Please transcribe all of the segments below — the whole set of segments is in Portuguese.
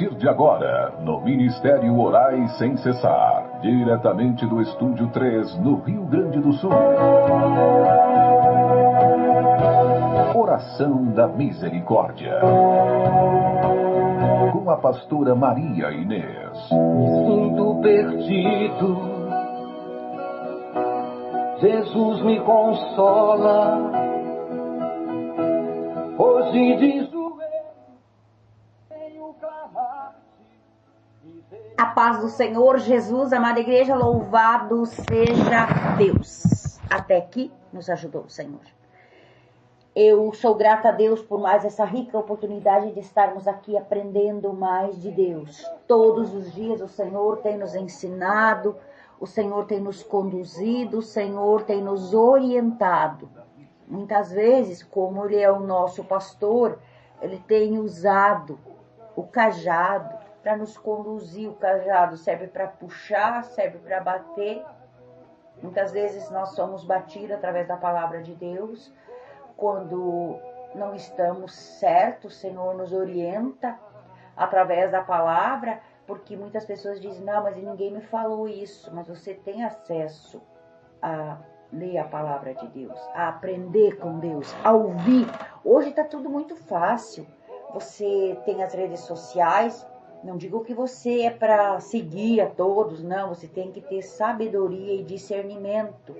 partir de agora, no Ministério Orais Sem Cessar, diretamente do Estúdio 3, no Rio Grande do Sul. Oração da Misericórdia. Com a pastora Maria Inês. Me sinto perdido, Jesus me consola. Hoje de joelhos venho clamar-te. A paz do Senhor Jesus, amada igreja, louvado seja Deus. Até aqui nos ajudou o Senhor. Eu sou grata a Deus por mais essa rica oportunidade de estarmos aqui aprendendo mais de Deus. Todos os dias o Senhor tem nos ensinado, o Senhor tem nos conduzido, o Senhor tem nos orientado. Muitas vezes, como Ele é o nosso pastor, Ele tem usado o cajado para nos conduzir. O cajado serve para puxar, serve para bater. Muitas vezes nós somos batidos através da palavra de Deus. Quando não estamos certos, o Senhor nos orienta através da palavra, porque muitas pessoas dizem, não, mas ninguém me falou isso. Mas você tem acesso a ler a palavra de Deus, a aprender com Deus, a ouvir. Hoje está tudo muito fácil. Você tem as redes sociais, não digo que você é para seguir a todos, não. Você tem que ter sabedoria e discernimento.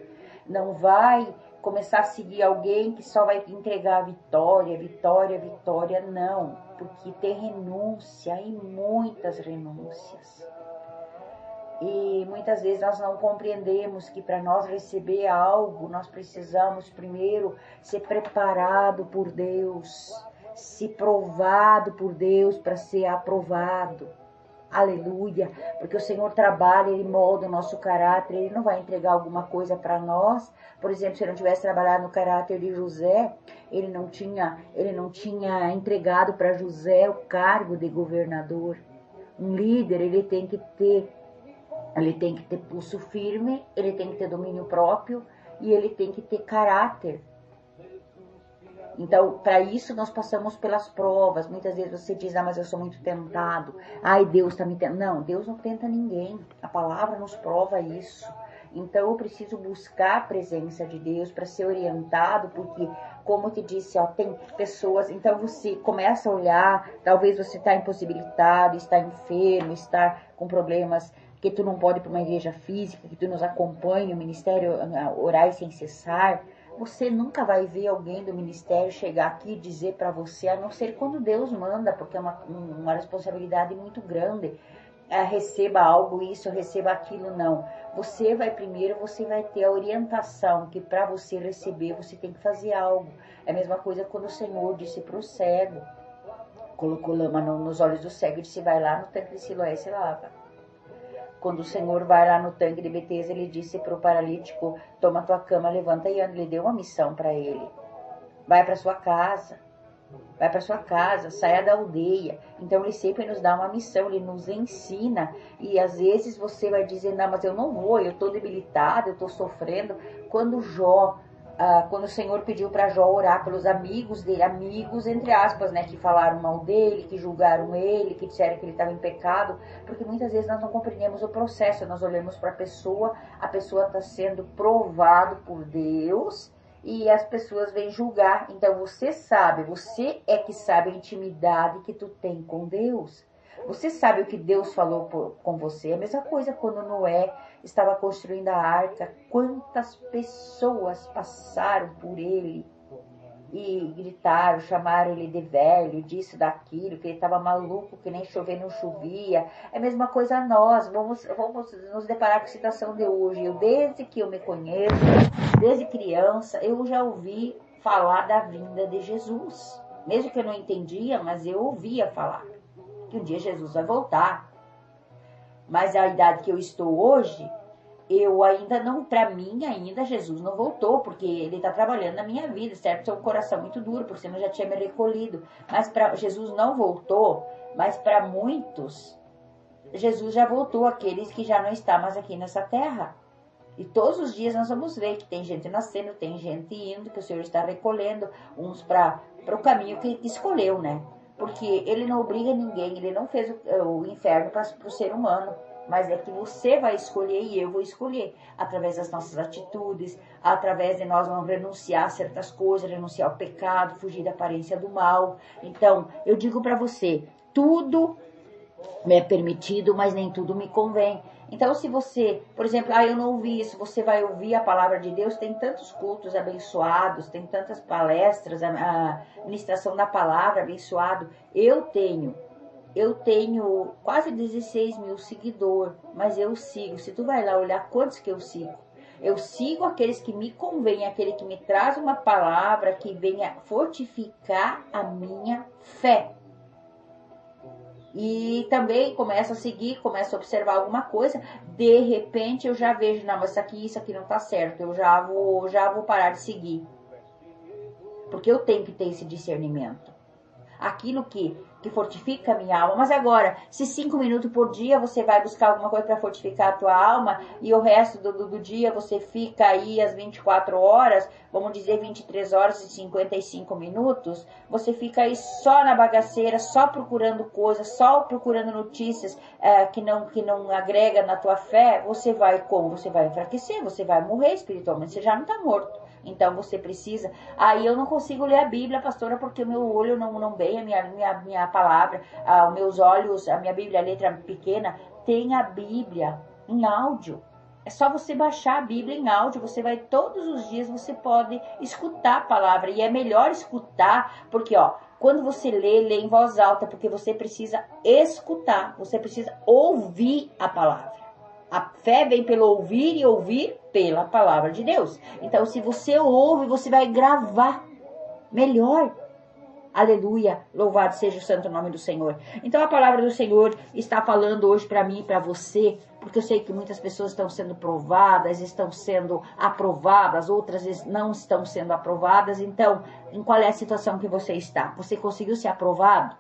Não vai começar a seguir alguém que só vai entregar a vitória, vitória, vitória, não. Porque tem renúncia e muitas renúncias. E muitas vezes nós não compreendemos que para nós receber algo, nós precisamos primeiro ser preparado por Deus, se provado por Deus para ser aprovado. Aleluia, porque o Senhor trabalha, Ele molda o nosso caráter, Ele não vai entregar alguma coisa para nós. Por exemplo, se Ele não tivesse trabalhado no caráter de José, Ele não tinha entregado para José o cargo de governador. Um líder, ele tem que ter pulso firme, ele tem que ter domínio próprio e ele tem que ter caráter. Então, para isso nós passamos pelas provas. Muitas vezes você diz, mas eu sou muito tentado. Ai, Deus está me tentando. Não, Deus não tenta ninguém. A palavra nos prova isso. Então, eu preciso buscar a presença de Deus para ser orientado, porque, como eu te disse, tem pessoas... Então, você começa a olhar, talvez você está impossibilitado, está enfermo, está com problemas que tu não pode ir para uma igreja física, que tu nos acompanhe, o Ministério Orais Sem Cessar. Você nunca vai ver alguém do ministério chegar aqui e dizer para você, a não ser quando Deus manda, porque é uma responsabilidade muito grande. Receba algo, isso, receba aquilo, não. Você vai ter a orientação que para você receber, você tem que fazer algo. É a mesma coisa quando o Senhor disse para o cego, colocou lama nos olhos do cego e disse, vai lá no tanque de Siloé e se lava. Quando o Senhor vai lá no tanque de Betesda, Ele disse para o paralítico, toma tua cama, levanta e anda. Ele deu uma missão para ele. Vai para sua casa, saia da aldeia. Então Ele sempre nos dá uma missão, Ele nos ensina. E às vezes você vai dizer, não, mas eu não vou, eu estou debilitado, eu estou sofrendo. Quando o Senhor pediu para Jó orar pelos amigos dele, amigos entre aspas, né, que falaram mal dele, que julgaram ele, que disseram que ele estava em pecado, porque muitas vezes nós não compreendemos o processo, nós olhamos para a pessoa está sendo provado por Deus e as pessoas vêm julgar. Então você é que sabe a intimidade que tu tem com Deus. Você sabe o que Deus falou com você. A mesma coisa quando Noé estava construindo a arca. Quantas pessoas passaram por ele e gritaram, chamaram ele de velho, disso, daquilo, que ele estava maluco, que nem chover não chovia. É a mesma coisa a nós. Vamos nos deparar com a situação de hoje. Desde que eu me conheço, desde criança, eu já ouvi falar da vinda de Jesus. Mesmo que eu não entendia, mas eu ouvia falar que um dia Jesus vai voltar. Mas a idade que eu estou hoje, eu ainda não, para mim ainda Jesus não voltou, porque Ele está trabalhando na minha vida, certo? Sou um coração muito duro, por cima eu já tinha me recolhido. Mas Jesus não voltou, mas para muitos, Jesus já voltou, aqueles que já não estão mais aqui nessa terra. E todos os dias nós vamos ver que tem gente nascendo, tem gente indo, que o Senhor está recolhendo, uns para o caminho que escolheu, né? porque ele não obriga ninguém, ele não fez o inferno para o ser humano, mas é que você vai escolher e eu vou escolher, através das nossas atitudes, através de nós não renunciar a certas coisas, renunciar ao pecado, fugir da aparência do mal. Então, eu digo para você, tudo me é permitido, mas nem tudo me convém. Então, se você, por exemplo, eu não ouvi isso, você vai ouvir a palavra de Deus, tem tantos cultos abençoados, tem tantas palestras, a ministração da palavra abençoado. Eu tenho quase 16 mil seguidores, mas eu sigo. Se tu vai lá olhar quantos que eu sigo aqueles que me convêm, aquele que me traz uma palavra que venha fortificar a minha fé. E também começo a seguir, começo a observar alguma coisa, de repente eu já vejo, não, mas isso aqui não tá certo, eu já vou parar de seguir. Porque eu tenho que ter esse discernimento. Aquilo que fortifica a minha alma. Mas agora, se 5 minutos por dia você vai buscar alguma coisa para fortificar a tua alma e o resto do dia você fica aí às 24 horas, vamos dizer 23 horas e 55 minutos, você fica aí só na bagaceira, só procurando coisas, só procurando notícias que não agrega na tua fé, você vai como? Você vai enfraquecer, você vai morrer espiritualmente, você já não está morto. Então você precisa. Aí eu não consigo ler a Bíblia, pastora, porque o meu olho não vem, a minha palavra, os meus olhos, a minha Bíblia, a letra pequena, tem a Bíblia em áudio. É só você baixar a Bíblia em áudio, você vai todos os dias, você pode escutar a palavra. E é melhor escutar, porque quando você lê em voz alta, porque você precisa escutar, você precisa ouvir a palavra. A fé vem pelo ouvir e ouvir pela palavra de Deus. Então, se você ouve, você vai gravar melhor. Aleluia, louvado seja o santo nome do Senhor. Então, a palavra do Senhor está falando hoje para mim e para você, porque eu sei que muitas pessoas estão sendo provadas, estão sendo aprovadas, outras não estão sendo aprovadas. Então, em qual é a situação que você está? Você conseguiu ser aprovado?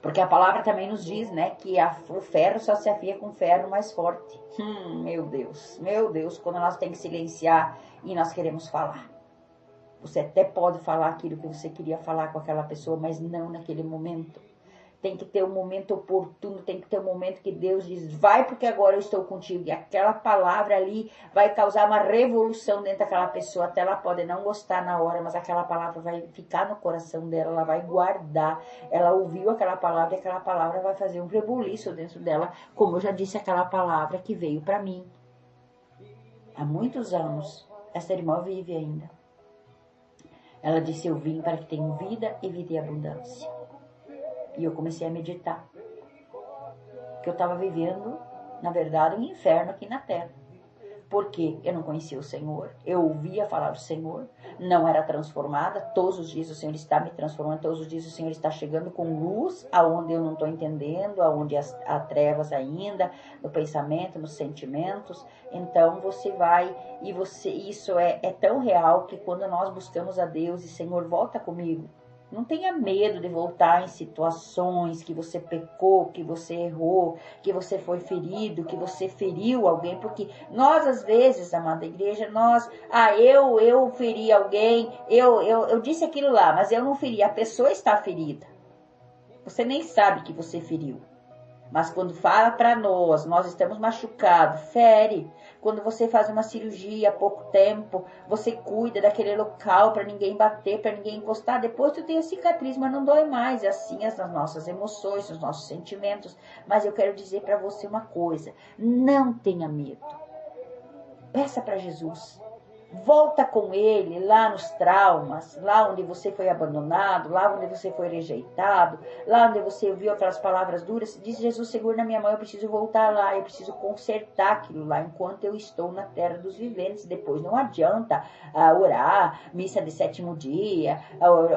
Porque a palavra também nos diz, né, que o ferro só se afia com ferro mais forte. Meu Deus, quando nós temos que silenciar e nós queremos falar. Você até pode falar aquilo que você queria falar com aquela pessoa, mas não naquele momento. Tem que ter um momento oportuno, tem que ter um momento que Deus diz, vai porque agora eu estou contigo. E aquela palavra ali vai causar uma revolução dentro daquela pessoa. Até ela pode não gostar na hora, mas aquela palavra vai ficar no coração dela, ela vai guardar. Ela ouviu aquela palavra e aquela palavra vai fazer um rebuliço dentro dela. Como eu já disse, aquela palavra que veio para mim. Há muitos anos, essa irmã vive ainda. Ela disse, eu vim para que tenham vida e vida em abundância. E eu comecei a meditar. Que eu estava vivendo, na verdade, um inferno aqui na terra. Porque eu não conhecia o Senhor, eu ouvia falar do Senhor, não era transformada. Todos os dias o Senhor está me transformando, todos os dias o Senhor está chegando com luz, aonde eu não estou entendendo, aonde há trevas ainda, no pensamento, nos sentimentos. Então você vai, isso é tão real que quando nós buscamos a Deus e Senhor, volta comigo. Não tenha medo de voltar em situações que você pecou, que você errou, que você foi ferido, que você feriu alguém. Porque nós, às vezes, amada igreja, eu feri alguém, eu disse aquilo lá, mas eu não feri. A pessoa está ferida. Você nem sabe que você feriu. Mas quando fala para nós estamos machucados, fere. Quando você faz uma cirurgia há pouco tempo, você cuida daquele local para ninguém bater, para ninguém encostar. Depois tu tem a cicatriz, mas não dói mais. É assim as nossas emoções, os nossos sentimentos. Mas eu quero dizer para você uma coisa. Não tenha medo. Peça para Jesus. Volta com ele lá nos traumas, lá onde você foi abandonado, lá onde você foi rejeitado, lá onde você ouviu aquelas palavras duras. Diz Jesus, segura na minha mão, eu preciso voltar lá, eu preciso consertar aquilo lá enquanto eu estou na terra dos viventes. Depois não adianta orar, missa de 7º dia,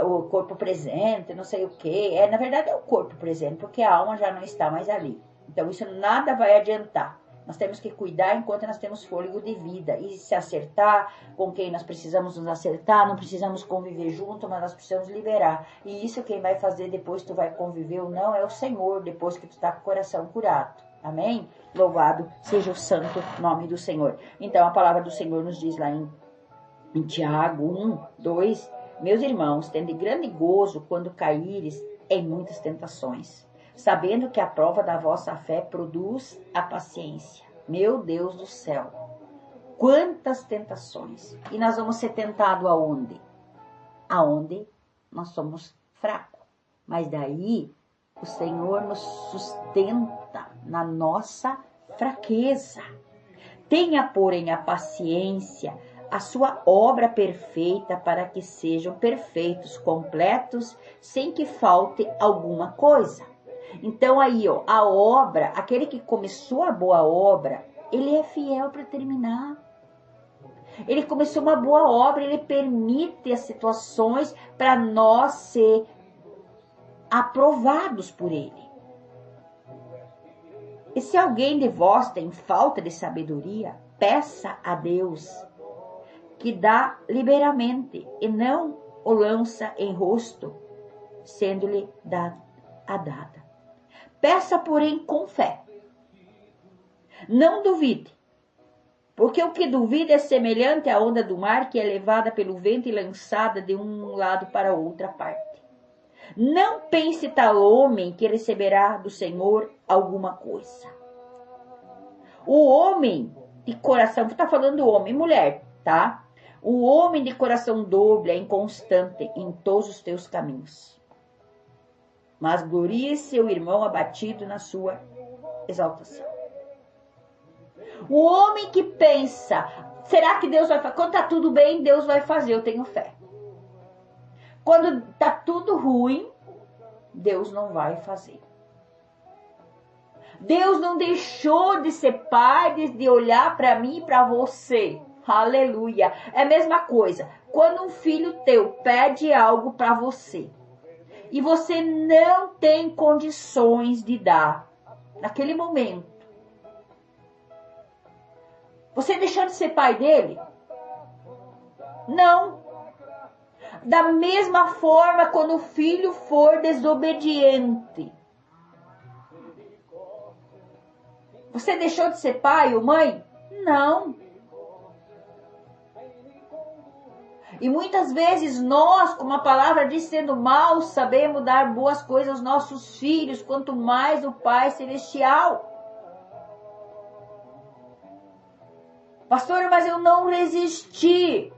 o corpo presente, não sei o que. Na verdade é o corpo presente, porque a alma já não está mais ali. Então isso nada vai adiantar. Nós temos que cuidar enquanto nós temos fôlego de vida. E se acertar com quem nós precisamos nos acertar. Não precisamos conviver junto, mas nós precisamos liberar. E isso quem vai fazer depois que tu vai conviver ou não é o Senhor, depois que tu está com o coração curado. Amém? Louvado seja o santo nome do Senhor. Então a palavra do Senhor nos diz lá em Tiago 1, 2. Meus irmãos, tende grande gozo quando caíres em muitas tentações, sabendo que a prova da vossa fé produz a paciência. Meu Deus do céu, quantas tentações! E nós vamos ser tentados aonde? Aonde nós somos fracos. Mas daí o Senhor nos sustenta na nossa fraqueza. Tenha, porém, a paciência, a sua obra perfeita, para que sejam perfeitos, completos, sem que falte alguma coisa. Então aí, ó, a obra, aquele que começou a boa obra, ele é fiel para terminar. Ele começou uma boa obra, ele permite as situações para nós ser aprovados por ele. E se alguém de vós tem falta de sabedoria, peça a Deus, que dá liberalmente, e não o lança em rosto, sendo-lhe dada. Peça, porém, com fé. Não duvide, porque o que duvida é semelhante à onda do mar, que é levada pelo vento e lançada de um lado para outra parte. Não pense tal homem que receberá do Senhor alguma coisa. O homem de coração, está falando homem e mulher, tá? O homem de coração dobre é inconstante em todos os teus caminhos. Mas glorie seu irmão abatido na sua exaltação. O homem que pensa, será que Deus vai fazer? Quando está tudo bem, Deus vai fazer, eu tenho fé. Quando está tudo ruim, Deus não vai fazer. Deus não deixou de ser pai, de olhar para mim e para você. Aleluia. É a mesma coisa. Quando um filho teu pede algo para você e você não tem condições de dar naquele momento, você deixou de ser pai dele? Não. Da mesma forma, quando o filho for desobediente, você deixou de ser pai ou mãe? Não. E muitas vezes nós, como a palavra diz, sendo maus, sabemos dar boas coisas aos nossos filhos, quanto mais o Pai Celestial. Pastor, mas eu não resisti.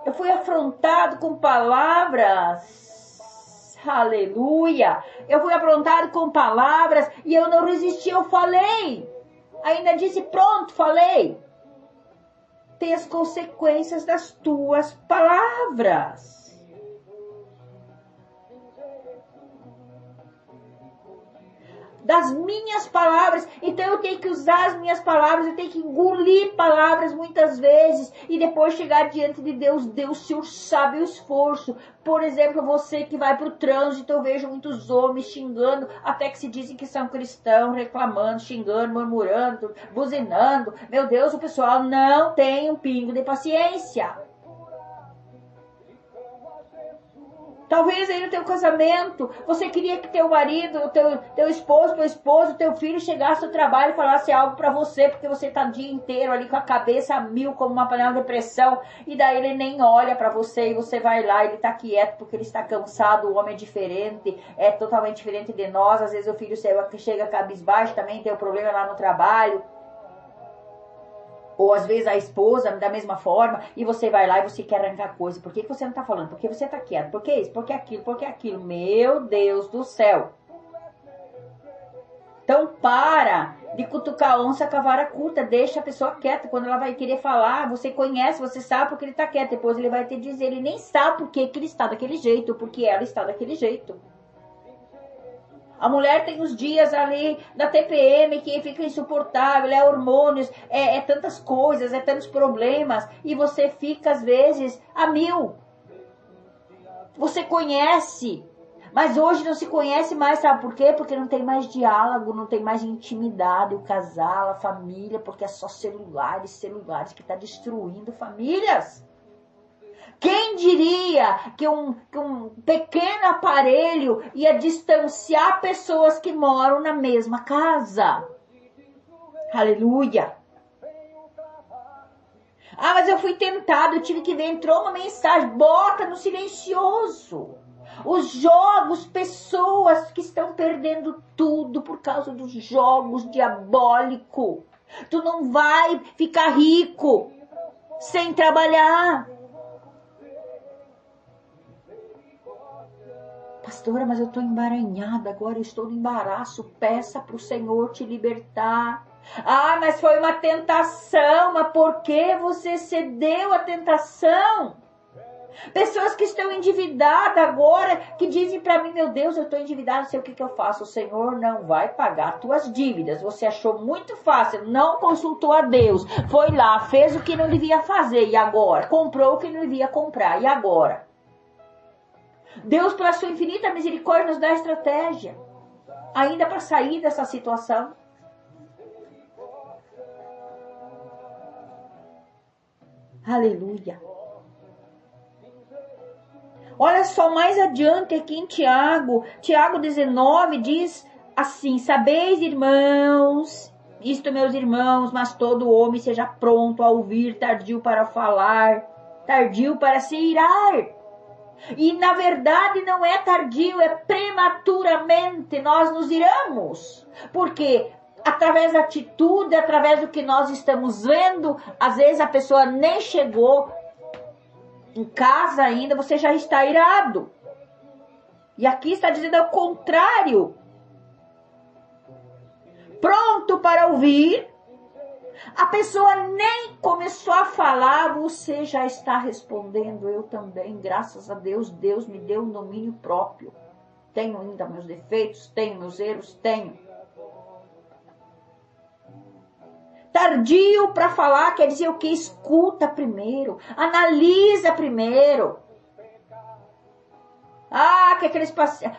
Eu fui afrontado com palavras. Aleluia. Eu fui afrontado com palavras e eu não resisti, eu falei. Ainda disse, pronto, falei. Tem as consequências das tuas palavras. Das minhas palavras. Então eu tenho que usar as minhas palavras, eu tenho que engolir palavras muitas vezes e depois chegar diante de Deus. Deus, o Senhor sabe o esforço. Por exemplo, você que vai para o trânsito, eu vejo muitos homens xingando, até que se dizem que são cristãos, reclamando, xingando, murmurando, buzinando. Meu Deus, o pessoal não tem um pingo de paciência. Talvez aí no teu casamento, você queria que teu marido, teu esposo, teu filho chegasse ao trabalho e falasse algo pra você, porque você tá o dia inteiro ali com a cabeça a mil, como uma panela de pressão, e daí ele nem olha pra você, e você vai lá, ele tá quieto porque ele está cansado, o homem é diferente, é totalmente diferente de nós, às vezes o filho chega cabisbaixo, também tem um problema lá no trabalho. Ou às vezes a esposa, da mesma forma, e você vai lá e você quer arrancar coisa. Por que você não está falando? Por que você está quieto? Por que isso? Por que aquilo? Por que aquilo? Meu Deus do céu. Então para de cutucar a onça com a vara curta. Deixa a pessoa quieta. Quando ela vai querer falar, você conhece, você sabe porque ele está quieto. Depois ele vai te dizer, ele nem sabe por que ele está daquele jeito, porque ela está daquele jeito. A mulher tem os dias ali da TPM que fica insuportável, é hormônios, é tantas coisas, é tantos problemas. E você fica, às vezes, a mil. Você conhece, mas hoje não se conhece mais, sabe por quê? Porque não tem mais diálogo, não tem mais intimidade, o casal, a família, porque é só celulares que está destruindo famílias. Quem diria que um pequeno aparelho ia distanciar pessoas que moram na mesma casa? Aleluia! Ah, mas eu fui tentado, eu tive que ver, entrou uma mensagem, bota no silencioso. Os jogos, pessoas que estão perdendo tudo por causa dos jogos diabólicos. Tu não vai ficar rico sem trabalhar. Pastora, mas eu estou embaranhada agora, eu estou no embaraço. Peça para o Senhor te libertar. Ah, mas foi uma tentação. Mas por que você cedeu à tentação? Pessoas que estão endividadas agora, que dizem para mim, meu Deus, eu estou endividada, não sei o que eu faço. O Senhor não vai pagar tuas dívidas. Você achou muito fácil, não consultou a Deus. Foi lá, fez o que não devia fazer. E agora? Comprou o que não devia comprar. E agora? Deus, pela sua infinita misericórdia, nos dá estratégia. Ainda para sair dessa situação. Aleluia. Olha só, mais adiante aqui em Tiago 19 diz assim: sabeis, irmãos, isto, meus irmãos, mas todo homem seja pronto a ouvir, tardio para falar, tardio para se irar. E na verdade não é tardio, é prematuramente nós nos iramos. Porque através da atitude, através do que nós estamos vendo, às vezes a pessoa nem chegou em casa ainda, você já está irado. E aqui está dizendo ao contrário. Pronto para ouvir. A pessoa nem começou a falar, você já está respondendo. Eu também, graças a Deus, Deus me deu um domínio próprio. Tenho ainda meus defeitos, tenho meus erros, tenho. Tardio para falar quer dizer o que? Escuta primeiro, analisa primeiro. Ah, que aqueles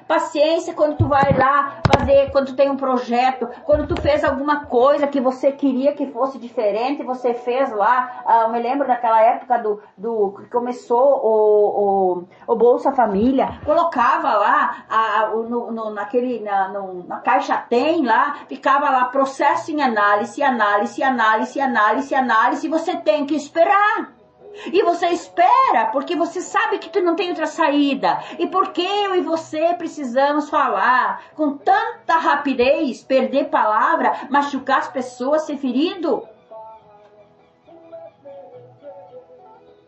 paciência quando tu vai lá fazer, quando tu tem um projeto, quando tu fez alguma coisa que você queria que fosse diferente, você fez lá. Eu me lembro daquela época do que começou o Bolsa Família, colocava lá na caixa tem lá, ficava lá processo em análise, e você tem que esperar. E você espera porque você sabe que tu não tem outra saída. E porque eu e você precisamos falar com tanta rapidez, perder palavra, machucar as pessoas, ser ferido?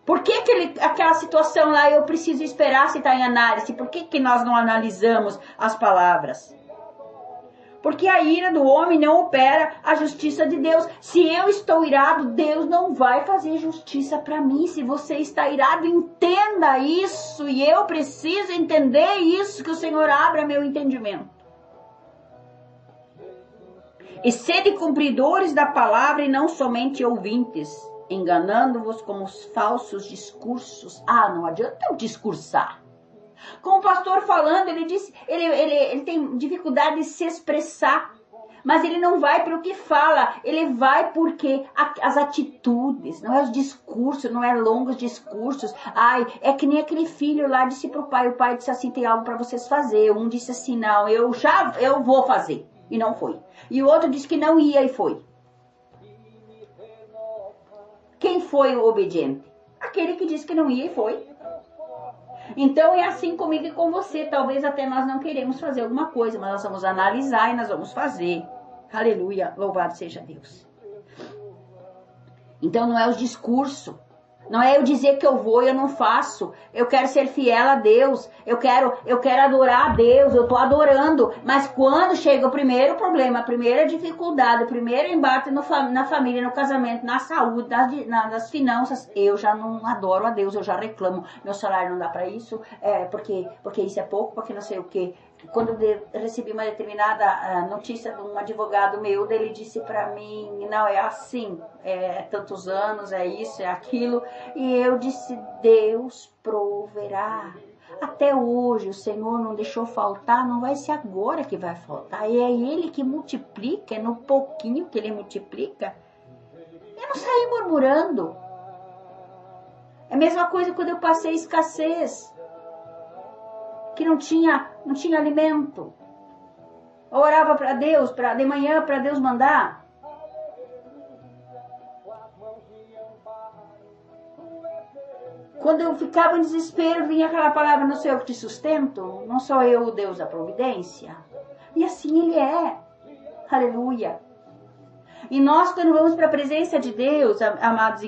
Por que aquela situação lá eu preciso esperar se está em análise? Por que nós não analisamos as palavras? Porque a ira do homem não opera a justiça de Deus. Se eu estou irado, Deus não vai fazer justiça para mim. Se você está irado, entenda isso. E eu preciso entender isso, que o Senhor abra meu entendimento. E sede cumpridores da palavra e não somente ouvintes, enganando-vos com os falsos discursos. Ah, não adianta eu discursar. Com o pastor falando, ele disse, ele tem dificuldade de se expressar, mas ele não vai pelo que fala, ele vai porque as atitudes, não é os discursos, não é longos discursos. Ai, é que nem aquele filho lá disse pro pai, o pai disse assim, tem algo para vocês fazer. Um disse assim, não, eu vou fazer, e não foi. E o outro disse que não ia e foi. Quem foi o obediente? Aquele que disse que não ia e foi. Então é assim comigo e com você. Talvez até nós não queremos fazer alguma coisa, mas nós vamos analisar e nós vamos fazer. Aleluia, louvado seja Deus. Então não é os discursos. Não é eu dizer que eu vou e eu não faço. Eu quero ser fiel a Deus. Eu quero adorar a Deus. Eu estou adorando. Mas quando chega o primeiro problema, a primeira dificuldade, o primeiro embate na família, no casamento, na saúde, nas finanças, eu já não adoro a Deus. Eu já reclamo. Meu salário não dá para isso. Porque isso é pouco, porque não sei o quê. Quando eu recebi uma determinada notícia de um advogado meu, ele disse para mim, não, é assim, é tantos anos, é isso, é aquilo. E eu disse, Deus proverá. Até hoje o Senhor não deixou faltar, não vai ser agora que vai faltar. E é Ele que multiplica, é no pouquinho que Ele multiplica. Eu não saí murmurando. É a mesma coisa quando eu passei escassez. Que não tinha alimento. Eu orava para Deus, de manhã para Deus mandar. Quando eu ficava em desespero, vinha aquela palavra, não sou eu que te sustento, não sou eu o Deus da providência. E assim Ele é. Aleluia. E nós, quando vamos para a presença de Deus, amada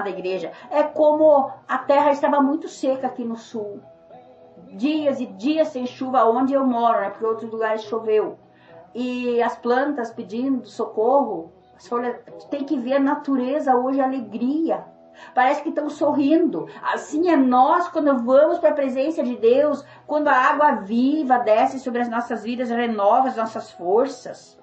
igreja, é como a terra estava muito seca aqui no sul. Dias e dias sem chuva, onde eu moro, né? Porque outros lugares choveu. E as plantas pedindo socorro, as folhas, tem que ver a natureza hoje, a alegria. Parece que estão sorrindo. Assim é nós quando vamos para a presença de Deus, quando a água viva desce sobre as nossas vidas, renova as nossas forças.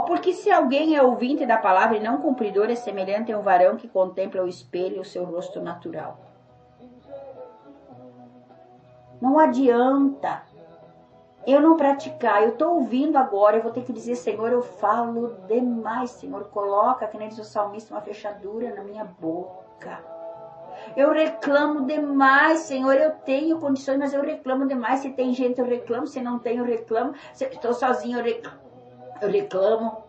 Porque se alguém é ouvinte da palavra e não cumpridor, é semelhante a um varão que contempla o espelho e o seu rosto natural. Não adianta eu não praticar. Eu estou ouvindo agora, eu vou ter que dizer, Senhor, eu falo demais, Senhor. Coloca, que nem diz o salmista, uma fechadura na minha boca. Eu reclamo demais, Senhor. Eu tenho condições, mas eu reclamo demais. Se tem gente, eu reclamo. Se não tem, eu reclamo. Se eu estou sozinho, eu reclamo.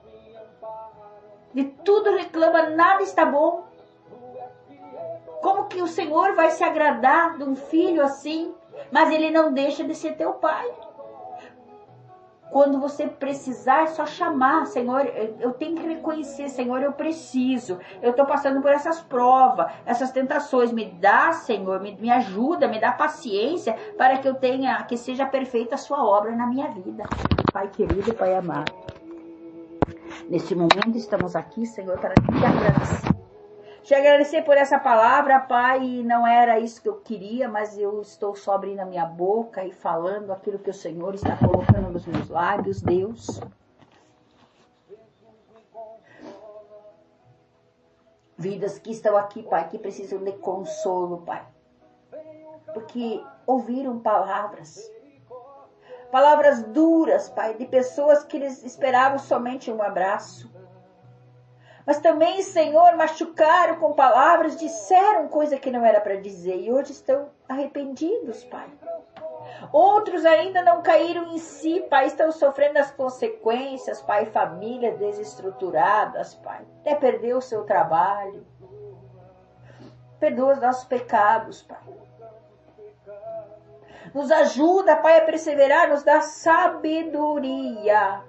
De tudo reclama, nada está bom. Como que o Senhor vai se agradar de um filho assim? Mas Ele não deixa de ser teu pai. Quando você precisar, é só chamar, Senhor, eu tenho que reconhecer, Senhor, eu preciso, eu estou passando por essas provas, essas tentações, me dá, Senhor, me ajuda, me dá paciência, para que eu tenha, que seja perfeita a sua obra na minha vida. Pai querido, Pai amado, neste momento estamos aqui, Senhor, para te agradecer. Te agradecer por essa palavra, Pai, não era isso que eu queria, mas eu estou só abrindo a minha boca e falando aquilo que o Senhor está colocando nos meus lábios, Deus. Vidas que estão aqui, Pai, que precisam de consolo, Pai. Porque ouviram palavras duras, Pai, de pessoas que eles esperavam somente um abraço. Mas também, Senhor, machucaram com palavras, disseram coisa que não era para dizer e hoje estão arrependidos, Pai. Outros ainda não caíram em si, Pai, estão sofrendo as consequências, Pai, famílias desestruturadas, Pai. Até perdeu o seu trabalho. Perdoa os nossos pecados, Pai. Nos ajuda, Pai, a perseverar, nos dá sabedoria.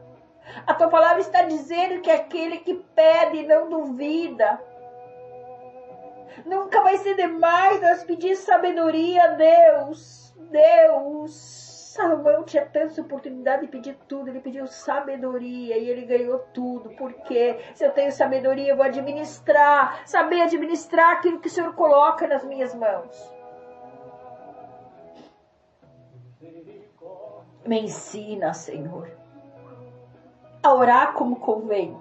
A tua palavra está dizendo que aquele que pede não duvida. Nunca vai ser demais nós pedir sabedoria, Deus. Salomão tinha tanta oportunidade de pedir tudo. Ele pediu sabedoria e ele ganhou tudo. Porque se eu tenho sabedoria, eu vou saber administrar aquilo que o Senhor coloca nas minhas mãos. Me ensina, Senhor, a orar como convém.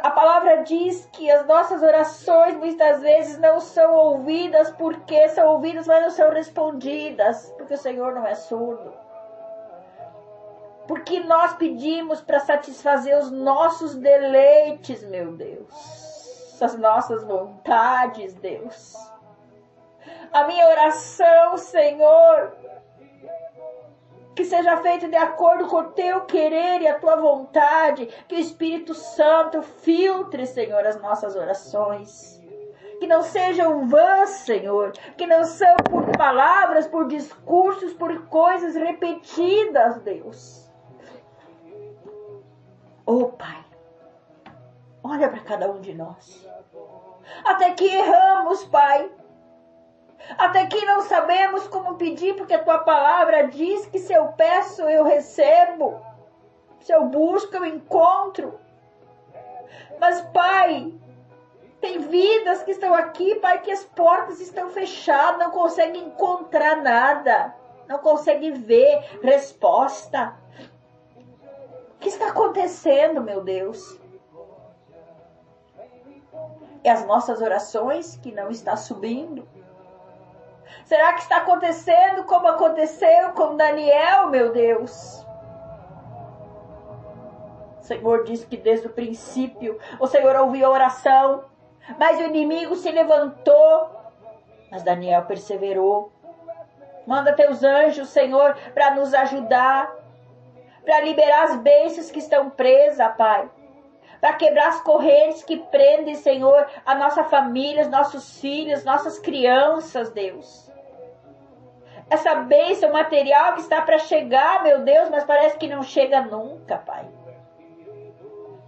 A palavra diz que as nossas orações muitas vezes não são ouvidas, porque são ouvidas, mas não são respondidas, porque o Senhor não é surdo. Porque nós pedimos para satisfazer os nossos deleites, meu Deus, as nossas vontades, Deus. A minha oração, Senhor, que seja feito de acordo com o teu querer e a tua vontade. Que o Espírito Santo filtre, Senhor, as nossas orações. Que não sejam vãs, Senhor. Que não são por palavras, por discursos, por coisas repetidas, Deus. Pai, olha para cada um de nós. Até que erramos, Pai. Até que não sabemos como pedir, porque a tua palavra diz que se eu peço, eu recebo. Se eu busco, eu encontro. Mas, Pai, tem vidas que estão aqui, Pai, que as portas estão fechadas, não conseguem encontrar nada, não conseguem ver resposta. O que está acontecendo, meu Deus? É as nossas orações que não estão subindo? Será que está acontecendo como aconteceu com Daniel, meu Deus? O Senhor disse que desde o princípio o Senhor ouviu a oração, mas o inimigo se levantou, mas Daniel perseverou. Manda teus anjos, Senhor, para nos ajudar, para liberar as bênçãos que estão presas, Pai. para quebrar as correntes que prendem, Senhor, a nossa família, os nossos filhos, nossas crianças, Deus. Essa bênção material que está para chegar, meu Deus, mas parece que não chega nunca, Pai.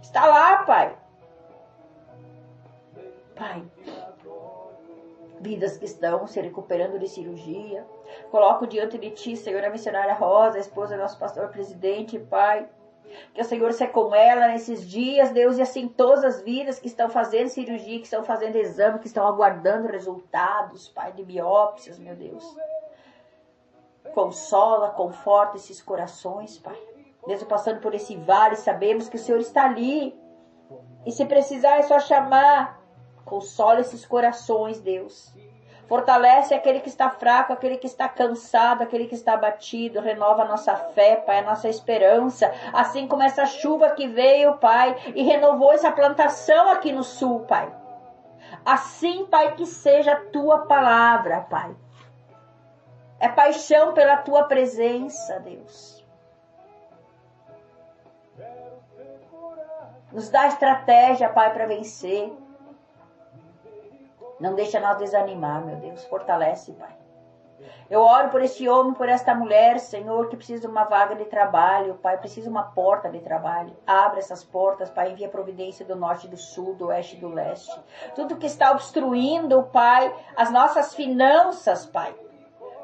Está lá, Pai. Pai, vidas que estão se recuperando de cirurgia. Coloco diante de Ti, Senhor, a missionária Rosa, a esposa do nosso pastor presidente, Pai. Que o Senhor seja com ela nesses dias, Deus, e assim todas as vidas que estão fazendo cirurgia, que estão fazendo exame, que estão aguardando resultados, Pai, de biópsias, meu Deus. Consola, conforta esses corações, Pai. Mesmo passando por esse vale, sabemos que o Senhor está ali. E se precisar é só chamar. Consola esses corações, Deus. Fortalece aquele que está fraco, aquele que está cansado, aquele que está abatido. Renova a nossa fé, Pai, a nossa esperança. Assim como essa chuva que veio, Pai, e renovou essa plantação aqui no sul, Pai. Assim, Pai, que seja a Tua palavra, Pai. É paixão pela Tua presença, Deus. Nos dá estratégia, Pai, para vencer. Não deixa nós desanimar, meu Deus. Fortalece, Pai. Eu oro por este homem, por esta mulher, Senhor, que precisa de uma vaga de trabalho, Pai. Precisa de uma porta de trabalho. Abre essas portas, Pai. Envia providência do norte, do sul, do oeste e do leste. Tudo que está obstruindo, Pai, as nossas finanças, Pai.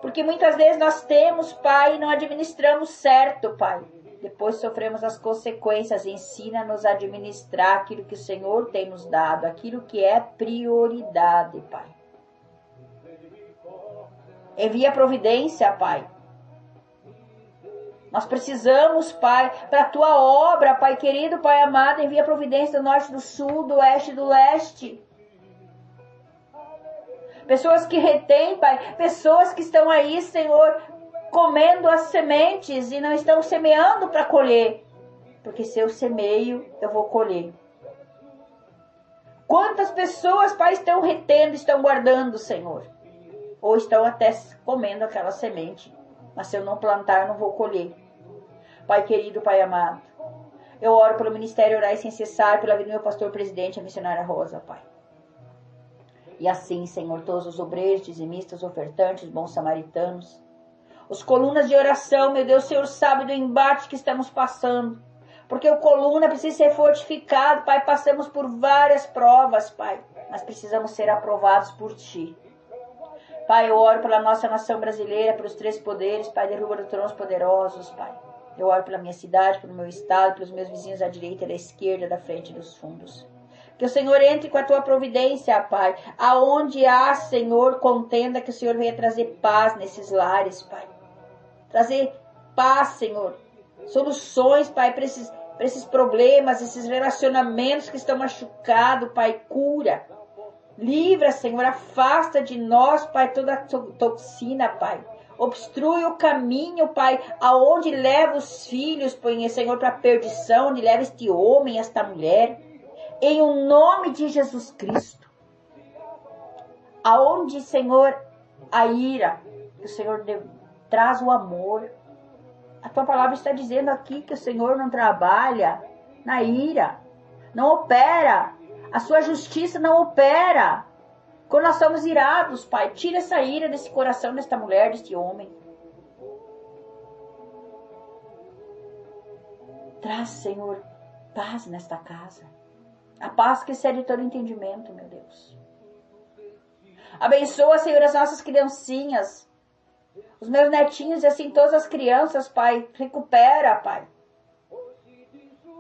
Porque muitas vezes nós temos, Pai, e não administramos certo, Pai. Depois sofremos as consequências. Ensina-nos a administrar aquilo que o Senhor tem nos dado, aquilo que é prioridade, Pai. Envia providência, Pai. Nós precisamos, Pai, para a Tua obra, Pai querido, Pai amado, envia providência do norte, do sul, do oeste e do leste. Pessoas que retêm, Pai, pessoas que estão aí, Senhor, comendo as sementes e não estão semeando para colher. Porque se eu semeio, eu vou colher. Quantas pessoas, Pai, estão retendo, estão guardando, Senhor? Ou estão até comendo aquela semente. Mas se eu não plantar, eu não vou colher. Pai querido, Pai amado, eu oro pelo Ministério Orar Sem Cessar, pela vida do meu pastor presidente, a missionária Rosa, Pai. E assim, Senhor, todos os obreiros, dizimistas, ofertantes, bons samaritanos, os colunas de oração, meu Deus, o Senhor sabe do embate que estamos passando. Porque o coluna precisa ser fortificado, Pai. Passamos por várias provas, Pai. Mas precisamos ser aprovados por Ti. Pai, eu oro pela nossa nação brasileira, pelos três poderes, Pai, derruba dos tronos poderosos, Pai. Eu oro pela minha cidade, pelo meu estado, pelos meus vizinhos à direita e à esquerda, da frente e dos fundos. Que o Senhor entre com a Tua providência, Pai. Aonde há, Senhor, contenda, que o Senhor venha trazer paz nesses lares, Pai. Trazer paz, Senhor. Soluções, Pai, para esses problemas, esses relacionamentos que estão machucados, Pai. Cura. Livra, Senhor. Afasta de nós, Pai, toda a toxina, Pai. Obstrui o caminho, Pai, aonde leva os filhos, Pai, Senhor, para a perdição, onde leva este homem, esta mulher. Em o nome de Jesus Cristo. Aonde, Senhor, a ira, que o Senhor traz o amor. A Tua palavra está dizendo aqui que o Senhor não trabalha na ira, não opera. A Sua justiça não opera. Quando nós somos irados, Pai, tira essa ira desse coração, desta mulher, deste homem. Traz, Senhor, paz nesta casa. A paz que excede todo entendimento, meu Deus. Abençoa, Senhor, as nossas criancinhas, os meus netinhos e assim todas as crianças, Pai. Recupera, Pai,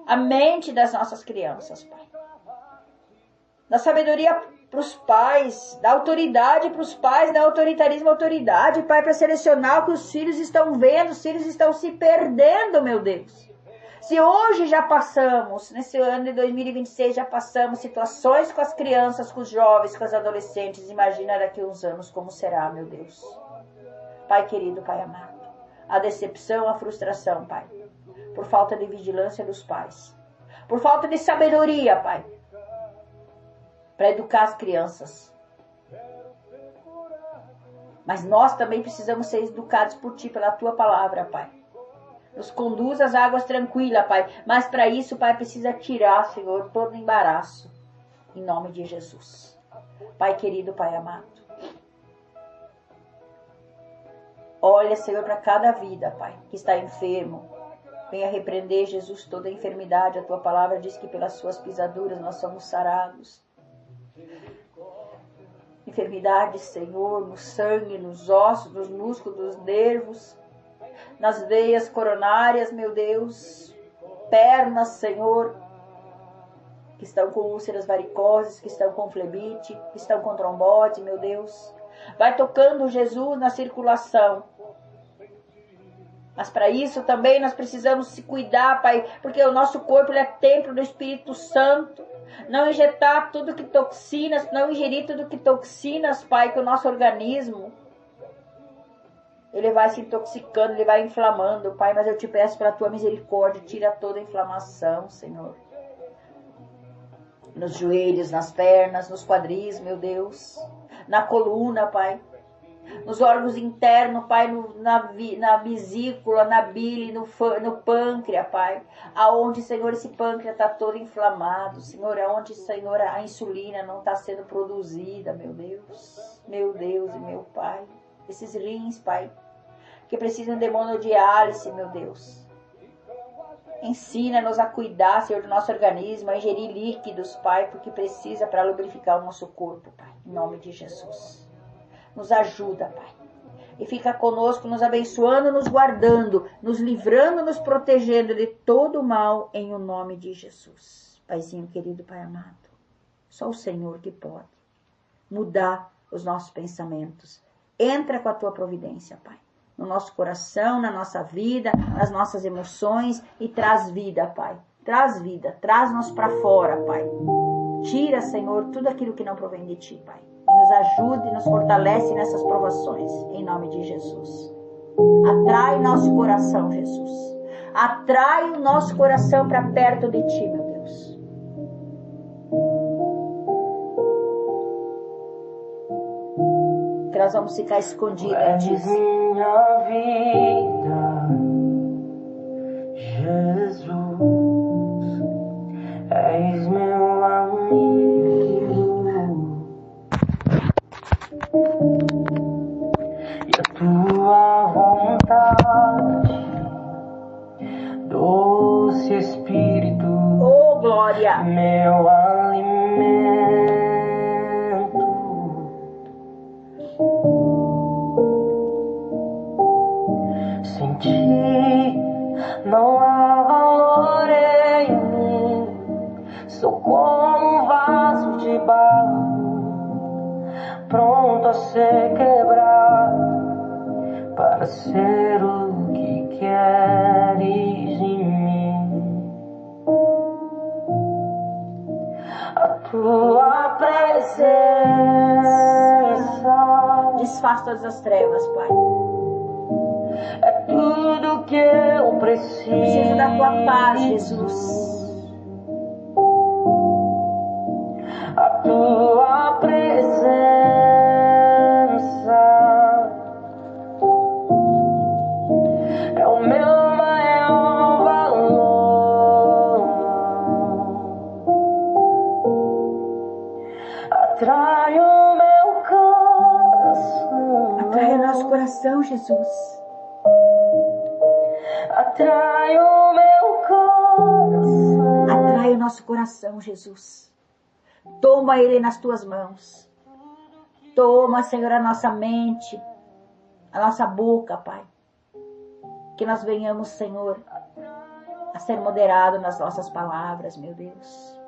a mente das nossas crianças, Pai. Dá sabedoria para os pais, dá autoridade para os pais, dá autoritarismo à autoridade, Pai, para selecionar o que os filhos estão vendo, os filhos estão se perdendo, meu Deus. Se hoje já passamos, nesse ano de 2026, já passamos situações com as crianças, com os jovens, com os adolescentes, imagina daqui a uns anos como será, meu Deus. Pai querido, Pai amado, a decepção, a frustração, Pai, por falta de vigilância dos pais, por falta de sabedoria, Pai, para educar as crianças. Mas nós também precisamos ser educados por Ti, pela Tua palavra, Pai. Nos conduz às águas tranquilas, Pai. Mas para isso, Pai, precisa tirar, Senhor, todo embaraço. Em nome de Jesus. Pai querido, Pai amado. Olha, Senhor, para cada vida, Pai, que está enfermo. Venha repreender, Jesus, toda a enfermidade. A Tua palavra diz que pelas Suas pisaduras nós somos sarados. Enfermidades, Senhor, no sangue, nos ossos, nos músculos, nos nervos, nas veias coronárias, meu Deus. Pernas, Senhor, que estão com úlceras varicosas, que estão com flebite, que estão com trombose, meu Deus. Vai tocando, Jesus, na circulação. Mas para isso também nós precisamos se cuidar, Pai, porque o nosso corpo ele é templo do Espírito Santo. Não injetar tudo que toxinas, não ingerir tudo que toxinas, Pai, que o nosso organismo, ele vai se intoxicando, ele vai inflamando, Pai. Mas eu te peço pela Tua misericórdia, tira toda a inflamação, Senhor. Nos joelhos, nas pernas, nos quadris, meu Deus. Na coluna, Pai. Nos órgãos internos, Pai, na vesícula, na bile, no pâncreas, Pai. Aonde, Senhor, esse pâncreas está todo inflamado. Senhor, aonde, Senhor, a insulina não está sendo produzida, meu Deus. Meu Deus e meu Pai. Esses rins, Pai, que precisam de hemodiálise, meu Deus. Ensina-nos a cuidar, Senhor, do nosso organismo, a ingerir líquidos, Pai, porque precisa para lubrificar o nosso corpo, Pai. Em nome de Jesus. Nos ajuda, Pai. E fica conosco, nos abençoando, nos guardando, nos livrando, nos protegendo de todo o mal, em o nome de Jesus. Paizinho querido, Pai amado. Só o Senhor que pode mudar os nossos pensamentos. Entra com a Tua providência, Pai. No nosso coração, na nossa vida, nas nossas emoções. E traz vida, Pai. Traz vida. Traz-nos para fora, Pai. Tira, Senhor, tudo aquilo que não provém de Ti, Pai. E nos ajude e nos fortalece nessas provações. Em nome de Jesus. Atrai nosso coração, Jesus. Atrai o nosso coração para perto de Ti, meu Deus. Que nós vamos ficar escondidos em Ti. Minha vida, Jesus, és meu amigo, e a Tua vontade, doce Espírito, Oh, glória! meu alimento. Sem Ti não há valor em mim. Sou como um vaso de barro, pronto a ser quebrado, para ser o que queres em mim. A Tua presença Desfaz todas as trevas, Pai. é tudo que eu preciso. Preciso da Tua paz, Jesus. A Tua presença é o meu maior valor. Atrai o meu coração. Atrai o nosso coração, Jesus. Atrai o meu coração. Atrai o nosso coração, Jesus. Toma ele nas Tuas mãos. Toma, Senhor, a nossa mente, a nossa boca, Pai. Que nós venhamos, Senhor, a ser moderado nas nossas palavras, meu Deus.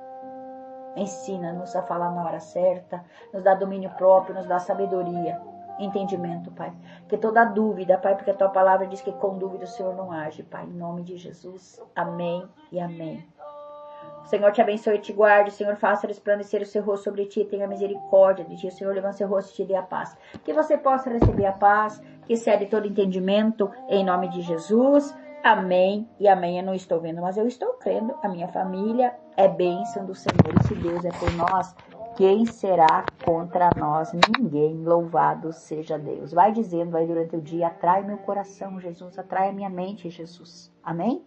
Ensina-nos a falar na hora certa, nos dá domínio próprio, nos dá sabedoria, entendimento, Pai. Que toda dúvida, Pai, porque a Tua palavra diz que com dúvida o Senhor não age, Pai. Em nome de Jesus. Amém e amém. O Senhor te abençoe e te guarde. O Senhor faça resplandecer o seu rosto sobre ti. Tenha misericórdia de ti. O Senhor levante seu rosto e te dê a paz. Que você possa receber a paz, que excede todo entendimento, em nome de Jesus. Amém e amém. Eu não estou vendo, mas eu estou crendo. A minha família é bênção do Senhor. E se Deus é por nós, Quem será contra nós? Ninguém. Louvado seja Deus. Vai dizendo, vai durante o dia, atrai meu coração, Jesus, atrai a minha mente, Jesus. Amém?